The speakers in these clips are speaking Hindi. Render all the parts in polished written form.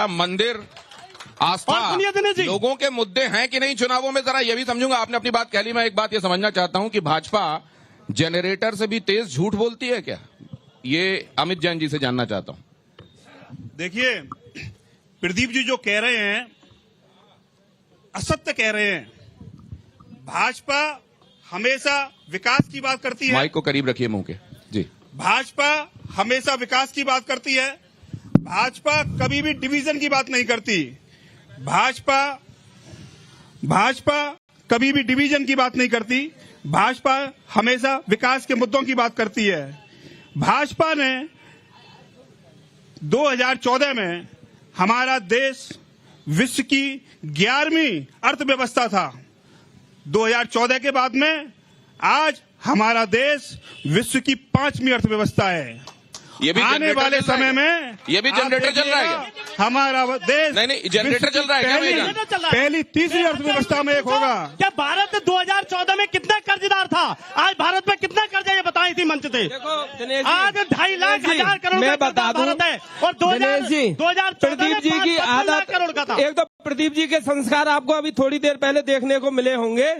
मंदिर आस्था लोगों के मुद्दे हैं कि नहीं चुनावों में, जरा ये भी समझूंगा। आपने अपनी बात कह ली, मैं एक बात ये समझना चाहता हूं कि भाजपा जनरेटर से भी तेज झूठ बोलती है क्या? ये अमित जैन जी से जानना चाहता हूं। देखिए, प्रदीप जी जो कह रहे हैं असत्य कह रहे हैं। भाजपा हमेशा विकास की बात करती है। माइक को करीब रखिए मुंह के जी। भाजपा हमेशा विकास की बात करती है। भाजपा कभी भी डिवीजन की बात नहीं करती। भाजपा कभी भी डिवीजन की बात नहीं करती। भाजपा हमेशा विकास के मुद्दों की बात करती है। भाजपा ने 2014 में हमारा देश विश्व की 11वीं अर्थव्यवस्था था। 2014 के बाद में आज हमारा देश विश्व की 5वीं अर्थव्यवस्था है। ये भी आने वाले समय में ये भी जनरेटर चल रहा है हमारा देश। नहीं जनरेटर चल रहा है क्या? पहली 3वीं अर्थव्यवस्था में एक होगा। क्या भारत 2014 में कितना कर्जदार था? आज भारत में कितना कर्जा ये बताई थी मंच से। आज 2.5 लाख हजार करोड़ मैं बता दूं भारत है और 2014 प्रदीप जी की आदत करोड़ का था। एक तो प्रदीप जी के संस्कार आपको अभी थोड़ी देर पहले देखने को मिले होंगे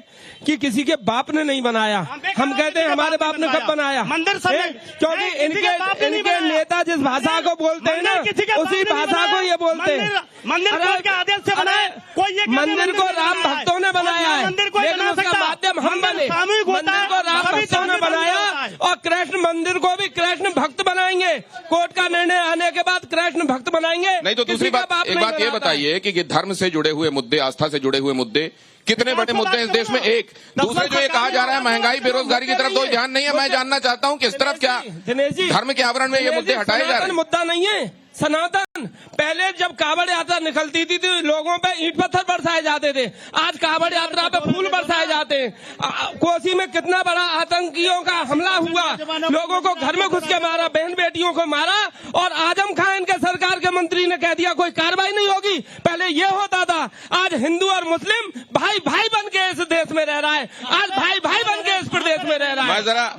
कि किसी के बाप ने नहीं बनाया। हम कहते हैं हमारे बाप ने कब बनाया? मंदिर क्योंकि इनके नेता जिस भाषा को बोलते हैं ना, उसी भाषा को ये बोलते हैं। मंदिर के आदेश से बनाया कोई ये मंदिर को राम भक्तों ने बनाया है, लेकिन उसका माध्यम हम बने। मंदिर को राम भक्तों ने बनाया और कृष्ण मंदिर को भी कृष्ण भक्त बनाएंगे। कोर्ट का निर्णय आने के बाद कृष्ण भक्त बनाएंगे। नहीं तो दूसरी बात, एक बात ये बताइए कि धर्म से जुड़े हुए मुद्दे, आस्था से जुड़े हुए मुद्दे कितने बड़े मुद्दे हैं इस देश में? एक दूसरे जो ये कहा जा रहा है महंगाई बेरोजगारी की तरफ तो ध्यान नहीं है। मैं जानना चाहता हूं किस तरफ क्या धर्म के आवरण में ये मुद्दे हटाए जा रहे हैं? मुद्दा नहीं है सनातन। पहले जब कावड़ यात्रा निकलती थी तो लोगों पे ईंट पत्थर बरसाए जाते थे। आज कावड़ यात्रा पे फूल बरसाए जाते हैं। कोसी में कितना बड़ा आतंकियों का हमला हुआ, लोगों को घर में घुस के मारा, बहन बेटियों को मारा, और आजम खान इनके सरकार के मंत्री ने कह दिया कोई कार्रवाई नहीं होगी। पहले ये होता था। आज हिंदू और मुस्लिम भाई भाई बन के इस देश में रह रहा है। आज भाई भाई बन के इस प्रदेश में रह रहा है।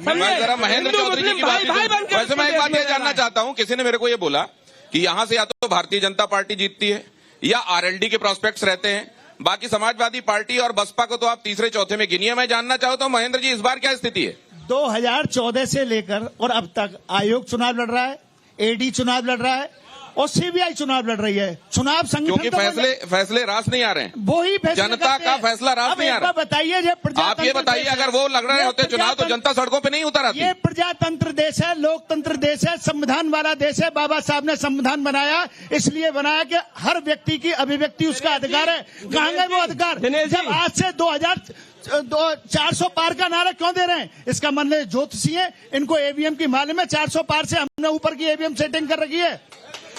मैं जरा महेंद्र चौधरी जी की बात, वैसे मैं एक बात ये जानना चाहता हूँ। किसी ने मेरे को ये बोला कि यहां से या तो भारतीय जनता पार्टी जीतती है या आरएलडी के प्रोस्पेक्ट्स रहते हैं, बाकी समाजवादी पार्टी और बसपा को तो आप तीसरे चौथे में गिनिए। मैं जानना चाहता हूं महेंद्र जी इस बार क्या स्थिति है? 2014 से लेकर और अब तक आयोग चुनाव लड़ रहा है, एडी चुनाव लड़ रहा है और सीबीआई चुनाव लड़ रही है। चुनाव संगठन क्योंकि फैसले रास नहीं आ रहे हैं। वही जनता का फैसला रास नहीं आ रहा। बताइए, आप ये बताइए, अगर वो लड़ रहे होते चुनाव तो जनता सड़कों पे नहीं उतर आती। ये प्रजातंत्र देश है, लोकतंत्र देश है, संविधान वाला देश है। बाबा साहब ने संविधान बनाया, इसलिए बनाया कि हर व्यक्ति की अभिव्यक्ति उसका अधिकार है। कहाँ गए वो अधिकार? जब आज से 400 पार का नारा क्यों दे रहे हैं? इसका मतलब ज्योतिषी है, इनको ईवीएम की मालूम है। 400 पार से हमने ऊपर की ईवीएम सेटिंग कर रखी है।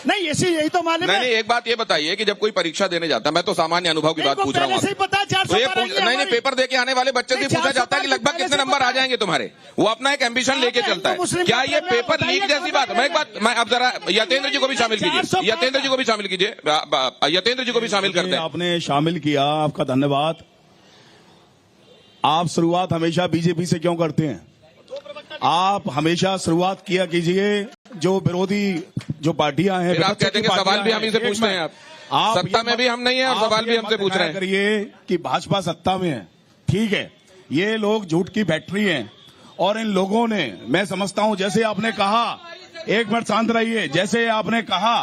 नहीं ऐसी यही तो मालूम है। नहीं, एक बात ये बताइए कि जब कोई परीक्षा देने जाता है, मैं तो सामान्य अनुभव की बात पूछ रहा हूँ। नहीं, पेपर देके आने वाले बच्चे से पूछा जाता है कि लगभग कितने नंबर आ जाएंगे तुम्हारे। वो अपना एक एम्बिशन लेके चलता है। क्या ये पेपर लीक जैसी बात? मैं एक बात, मैं अब जरा यतेंद्र जी को भी शामिल कीजिए। यतेंद्र जी को भी शामिल कीजिए। यतेंद्र जी को भी शामिल करते हैं। आपने शामिल किया, आपका धन्यवाद। आप शुरुआत हमेशा बीजेपी से क्यों करते हैं? आप हमेशा शुरुआत किया कीजिए जो विरोधी जो पार्टियां हैं। आप कहते हैं कि सवाल भी हम ही से पूछते हैं। आप सत्ता में भी हम नहीं है और सवाल भी हमसे पूछ रहे हैं। करिए कि भाजपा सत्ता में है, ठीक है, ये लोग झूठ की फैक्ट्री हैं और इन लोगों ने, मैं समझता हूं, जैसे आपने कहा, एक मिनट शांत रहिए, जैसे आपने कहा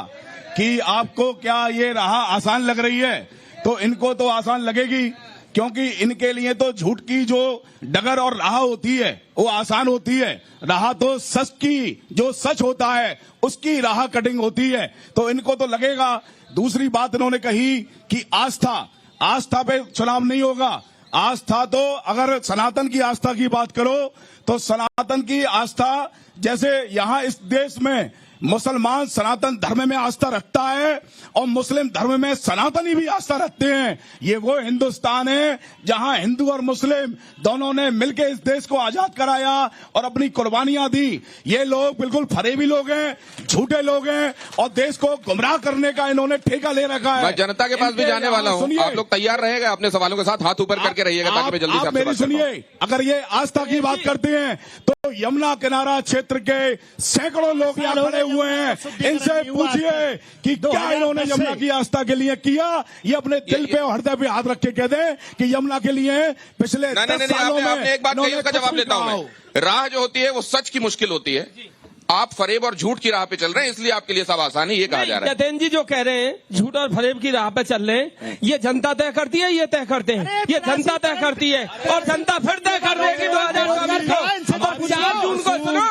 कि आपको क्या ये राह आसान लग रही है, तो इनको तो आसान लगेगी, क्योंकि इनके लिए तो झूठ की जो डगर और राह होती है वो आसान होती है। राह तो सच की, जो सच होता है उसकी राह कटिंग होती है, तो इनको तो लगेगा। दूसरी बात इन्होंने कही कि आस्था पे चुनाव नहीं होगा। आस्था तो, अगर सनातन की आस्था की बात करो तो सनातन की आस्था, जैसे यहां इस देश में मुसलमान सनातन धर्म में आस्था रखता है और मुस्लिम धर्म में सनातनी भी आस्था रखते हैं। ये वो हिंदुस्तान है जहां हिंदू और मुस्लिम दोनों ने मिलकर इस देश को आजाद कराया और अपनी कुर्बानियां दी। ये लोग बिल्कुल फरेबी लोग हैं, झूठे लोग हैं और देश को गुमराह करने का इन्होंने ठेका ले रखा है। मैं जनता के पास भी जाने वाला हूं, आप लोग तैयार रहेगा अपने सवालों के साथ, हाथ ऊपर करके रहिएगा ताकि मैं जल्दी से मेरी सुनिए। अगर ये आस्था की बात करते हैं तो यमुना किनारा क्षेत्र के सैकड़ों लोग यहाँ खड़े हुए हैं, इनसे पूछिए कि क्या इन्होंने यमुना की आस्था के लिए किया। ये अपने दिल पे और हृदय पे हाथ रख के कह दें कि यमुना के लिए पिछले 10 सालों में आपने एक बात कही, उसका जवाब लेता हूं मैं। राह जो होती है वो सच की मुश्किल होती है। आप फरेब और झूठ की राह पे चल रहे हैं, इसलिए आपके लिए सब आसान है, ये कहा जा रहा है। जतेंद्र जी जो कह रहे हैं झूठ और फरेब की राह पे चल रहे हैं, ये जनता तय करती है, ये तय करते हैं, ये जनता तय करती है और जनता फिर तय कर देगी 2024 को। 4 जून को सुनो,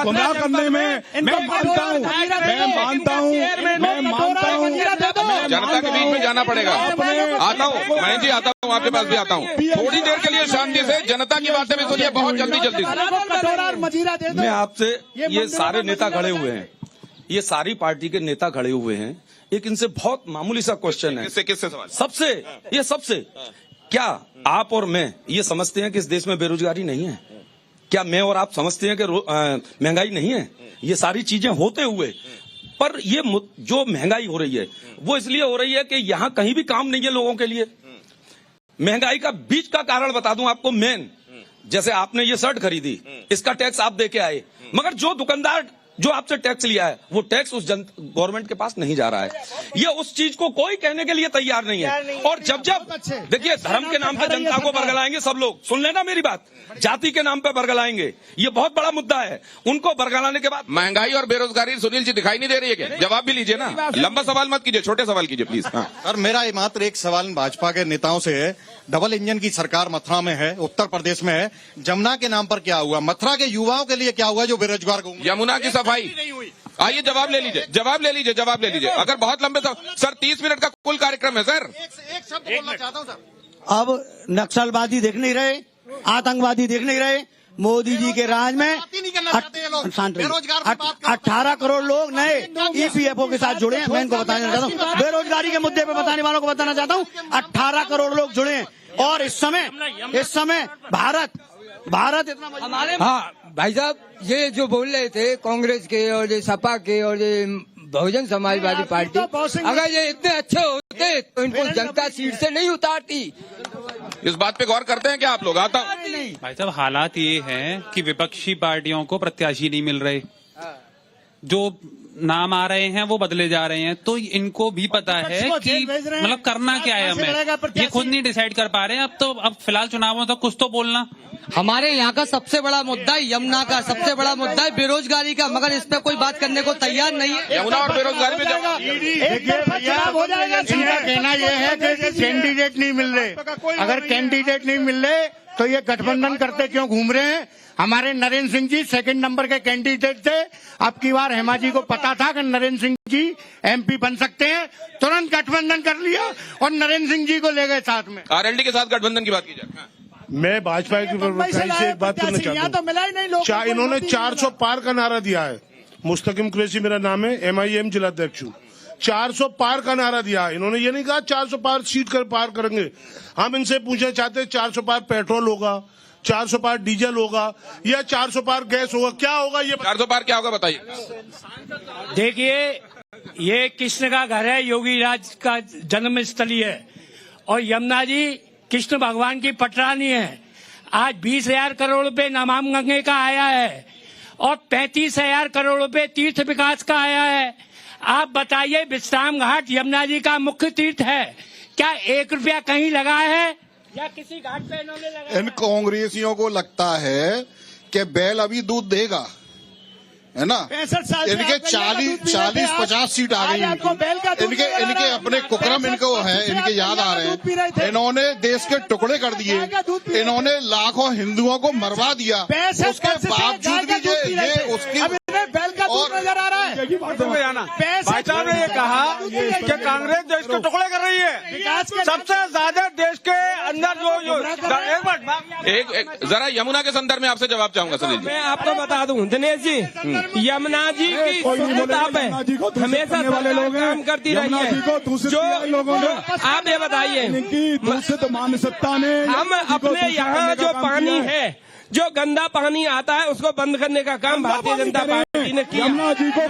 गुमराह करने में मैं मानता हूँ जनता के बीच में जाना पड़ेगा। आता हूँ महेंद्र जी, आता हूँ आपके पास भी आता हूँ। थोड़ी देर के लिए शांति से जनता की बातें भी सुनिए, बहुत जल्दी मैं आपसे, ये सारे नेता खड़े हुए हैं, ये सारी पार्टी के नेता खड़े हुए हैं, एक इनसे बहुत मामूली सा क्वेश्चन है। किससे सवाल? सबसे क्या आप और मैं ये समझते हैं कि इस देश में बेरोजगारी नहीं है? क्या मैं और आप समझते हैं कि महंगाई नहीं है? ये सारी चीजें होते हुए पर ये जो महंगाई हो रही है वो इसलिए हो रही है कि यहाँ कहीं भी काम नहीं है लोगों के लिए। महंगाई का बीच का कारण बता दूं आपको, मेन जैसे आपने ये शर्ट खरीदी, इसका टैक्स आप दे के आए, मगर जो दुकानदार जो आपसे टैक्स लिया है वो टैक्स उस गवर्नमेंट के पास नहीं जा रहा है। ये उस चीज को कोई कहने के लिए तैयार नहीं है। और जब देखिए धर्म के नाम पे जनता को बरगलाएंगे सब लोग, सुन लेना मेरी बात, जाति के नाम पे बरगलाएंगे, ये बहुत बड़ा मुद्दा है। उनको बरगलाने के बाद महंगाई और बेरोजगारी सुनील जी दिखाई नहीं दे रही है क्या? जवाब भी लीजिए ना, लंबा सवाल मत कीजिए, छोटे सवाल कीजिए प्लीज। सर मेरा मात्र एक सवाल भाजपा के नेताओं से है। डबल इंजन की सरकार मथुरा में है, उत्तर प्रदेश में है, जमुना के नाम पर क्या हुआ? मथुरा के युवाओं के लिए क्या हुआ जो बेरोजगार को? यमुना की सफाई, आइए जवाब ले लीजिए। अगर बहुत लंबे सर 30 मिनट का कुल कार्यक्रम है सर। एक शब्द बोलना चाहता हूं सर। अब नक्सलवादी देख नहीं रहे, आतंकवादी देख नहीं रहे, मोदी जी के राज में 18 करोड़ लोग नए EPFO के साथ जुड़े हैं। मैं इनको बताना चाहता हूँ, बेरोजगारी के मुद्दे पे बताने वालों को बताना चाहता हूँ, 18 करोड़ लोग जुड़े हैं। और इस समय भारत इतना हमारे, हाँ भाई साहब, ये जो बोल रहे थे कांग्रेस के और ये सपा के और ये बहुजन समाजवादी पार्टी, अगर ये इतने अच्छे होते तो इनको जनता सीट से नहीं उतारती। इस बात पे गौर करते हैं क्या आप लोग? आता भाई साहब, हालात ये हैं कि विपक्षी पार्टियों को प्रत्याशी नहीं मिल रहे, जो नाम आ रहे हैं वो बदले जा रहे हैं, तो इनको भी पता है कि मतलब करना क्या है हमें, ये खुद नहीं डिसाइड कर पा रहे हैं। अब फिलहाल चुनावों तक कुछ तो बोलना। हमारे यहाँ का सबसे बड़ा मुद्दा यमुना का, सबसे बड़ा मुद्दा है बेरोजगारी का, मगर इस पे कोई बात करने को तैयार नहीं है। यमुना और बेरोजगारी पे इनका कहना यह है कि कैंडिडेट नहीं मिल रहे। अगर कैंडिडेट नहीं मिल रहे तो ये गठबंधन करते क्यों घूम रहे हैं? हमारे नरेंद्र सिंह जी 2nd नंबर के कैंडिडेट थे। अब की बार हेमा जी को पता था कि नरेंद्र सिंह जी MP बन सकते हैं, तुरंत गठबंधन कर लिया और नरेंद्र सिंह जी को ले गए साथ में। RLD के साथ गठबंधन की बात की जाए। मैं भाजपा की से एक बात करना चाहता हूँ। इन्होंने 400 पार का नारा दिया है। मुस्तकिम कुरैशी मेरा नाम है, MIM जिलाध्यक्ष हूँ। 400 पार का नारा दिया। इन्होंने ये नहीं कहा 400 पार सीट कर पार करेंगे। हम इनसे पूछना चाहते हैं 400 पार पेट्रोल होगा, 400 पार डीजल होगा या 400 पार गैस होगा? क्या होगा ये? 400 पार क्या होगा बताइए। देखिए, ये कृष्ण का घर है, योगी राज का जन्म स्थली है और यमुना जी कृष्ण भगवान की पटरानी है। आज 20,000 करोड़ रुपए नमामि गंगे का आया है और 35,000 करोड़ रुपए तीर्थ विकास का आया है। आप बताइए, विश्राम घाट यमुना जी का मुख्य तीर्थ है, क्या 1 रुपया कहीं लगा है या किसी घाट पे इन्होंने लगाया? इन कांग्रेसियों को लगता है कि बैल अभी दूध देगा, है ना? 65 साल इनके 40-50 सीट आ गई। इनके अपने कुकरम इनको है, इनके याद आ रहे हैं। इन्होंने देश के टुकड़े कर दिए, इन्होंने लाखों हिंदुओं को मरवा दिया, उसके बावजूद भी ये उसकी बैल का दूध नजर आ रहा है। भाई साहब ने ये कहा कि कांग्रेस देश के टुकड़े कर रही है, सबसे ज्यादा देश के अंदर एक जरा यमुना के संदर्भ में आपसे जवाब चाहूंगा सुनील जी। मैं आपको बता दूं दिनेश जी, यमुना जी की किताब है, हमेशा वाले लोग काम करती रही है। जो आप ये बताइए, दूषित मानसिकता ने हम अपने यहाँ जो पानी है, जो गंदा पानी आता है, उसको बंद करने का काम भारतीय जनता पार्टी ने किया। यमुना जी को